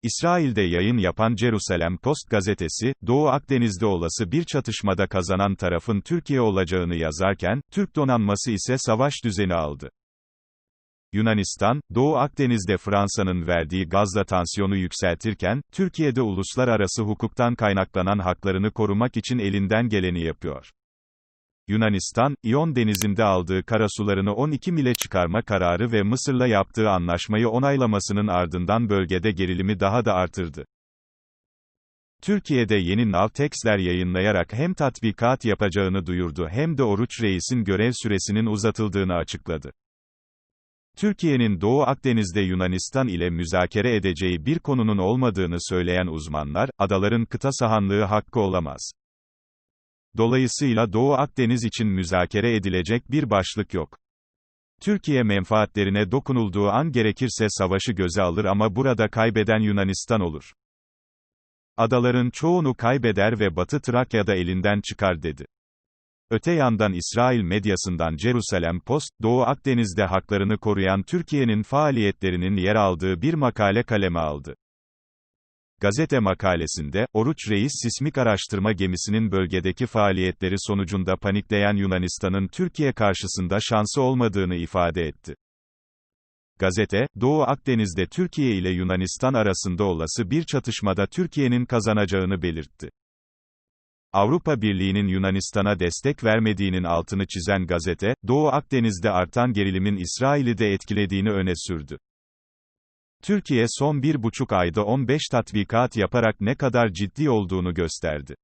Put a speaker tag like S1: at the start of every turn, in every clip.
S1: İsrail'de yayın yapan Jerusalem Post gazetesi, Doğu Akdeniz'de olası bir çatışmada kazanan tarafın Türkiye olacağını yazarken, Türk donanması ise savaş düzeni aldı. Yunanistan, Doğu Akdeniz'de Fransa'nın verdiği gazla tansiyonu yükseltirken, Türkiye'de uluslararası hukuktan kaynaklanan haklarını korumak için elinden geleni yapıyor. Yunanistan, İyon Denizi'nde aldığı karasularını 12 mile çıkarma kararı ve Mısır'la yaptığı anlaşmayı onaylamasının ardından bölgede gerilimi daha da artırdı. Türkiye'de yeni Navtex'ler yayınlayarak hem tatbikat yapacağını duyurdu hem de Oruç Reis'in görev süresinin uzatıldığını açıkladı. Türkiye'nin Doğu Akdeniz'de Yunanistan ile müzakere edeceği bir konunun olmadığını söyleyen uzmanlar, adaların kıta sahanlığı hakkı olamaz. Dolayısıyla Doğu Akdeniz için müzakere edilecek bir başlık yok. Türkiye menfaatlerine dokunulduğu an gerekirse savaşı göze alır ama burada kaybeden Yunanistan olur. Adaların çoğunu kaybeder ve Batı Trakya'da elinden çıkar dedi. Öte yandan İsrail medyasından Jerusalem Post, Doğu Akdeniz'de haklarını koruyan Türkiye'nin faaliyetlerinin yer aldığı bir makale kaleme aldı. Gazete makalesinde, Oruç Reis sismik araştırma gemisinin bölgedeki faaliyetleri sonucunda panikleyen Yunanistan'ın Türkiye karşısında şansı olmadığını ifade etti. Gazete, Doğu Akdeniz'de Türkiye ile Yunanistan arasında olası bir çatışmada Türkiye'nin kazanacağını belirtti. Avrupa Birliği'nin Yunanistan'a destek vermediğinin altını çizen gazete, Doğu Akdeniz'de artan gerilimin İsrail'i de etkilediğini öne sürdü. Türkiye son 1,5 ayda 15 tatbikat yaparak ne kadar ciddi olduğunu gösterdi.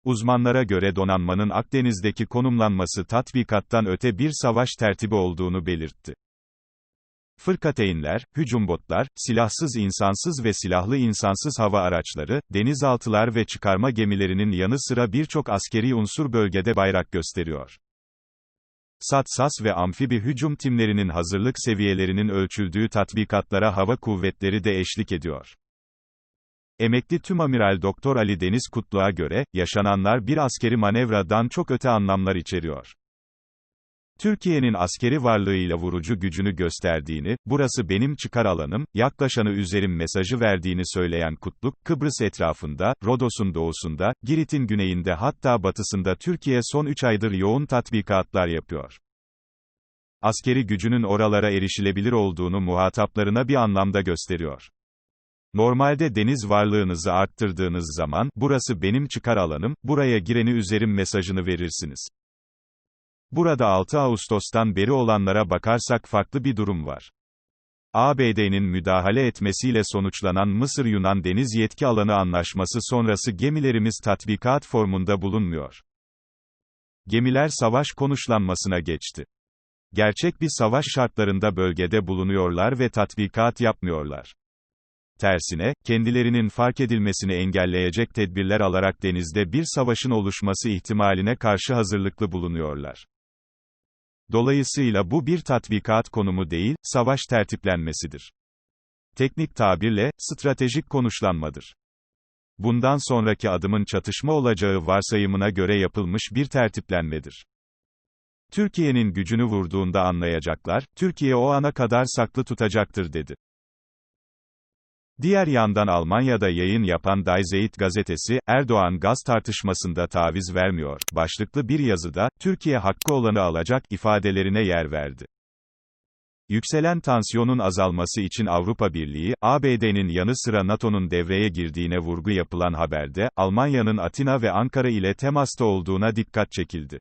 S1: Uzmanlara göre donanmanın Akdeniz'deki konumlanması tatbikattan öte bir savaş tertibi olduğunu belirtti. Fırkateynler, hücum botlar, silahsız insansız ve silahlı insansız hava araçları, denizaltılar ve çıkarma gemilerinin yanı sıra birçok askeri unsur bölgede bayrak gösteriyor. SAT-SAS ve amfibi hücum timlerinin hazırlık seviyelerinin ölçüldüğü tatbikatlara hava kuvvetleri de eşlik ediyor. Emekli Tümamiral Doktor Ali Deniz Kutlu'ya göre, yaşananlar bir askeri manevradan çok öte anlamlar içeriyor. Türkiye'nin askeri varlığıyla vurucu gücünü gösterdiğini, burası benim çıkar alanım, yaklaşanı üzerim mesajı verdiğini söyleyen Kutlu, Kıbrıs etrafında, Rodos'un doğusunda, Girit'in güneyinde hatta batısında Türkiye son 3 aydır yoğun tatbikatlar yapıyor. Askeri gücünün oralara erişilebilir olduğunu muhataplarına bir anlamda gösteriyor. Normalde deniz varlığınızı arttırdığınız zaman, burası benim çıkar alanım, buraya gireni üzerim mesajını verirsiniz. Burada 6 Ağustos'tan beri olanlara bakarsak farklı bir durum var. ABD'nin müdahale etmesiyle sonuçlanan Mısır-Yunan Deniz Yetki Alanı Anlaşması sonrası gemilerimiz tatbikat formunda bulunmuyor. Gemiler savaş konuşlanmasına geçti. Gerçek bir savaş şartlarında bölgede bulunuyorlar ve tatbikat yapmıyorlar. Tersine, kendilerinin fark edilmesini engelleyecek tedbirler alarak denizde bir savaşın oluşması ihtimaline karşı hazırlıklı bulunuyorlar. Dolayısıyla bu bir tatbikat konumu değil, savaş tertiplenmesidir. Teknik tabirle, stratejik konuşlanmadır. Bundan sonraki adımın çatışma olacağı varsayımına göre yapılmış bir tertiplenmedir. Türkiye'nin gücünü vurduğunda anlayacaklar, Türkiye o ana kadar saklı tutacaktır dedi. Diğer yandan Almanya'da yayın yapan Die Zeit gazetesi, Erdoğan gaz tartışmasında taviz vermiyor, başlıklı bir yazıda, Türkiye hakkı olanı alacak, ifadelerine yer verdi. Yükselen tansiyonun azalması için Avrupa Birliği, ABD'nin yanı sıra NATO'nun devreye girdiğine vurgu yapılan haberde, Almanya'nın Atina ve Ankara ile temasta olduğuna dikkat çekildi.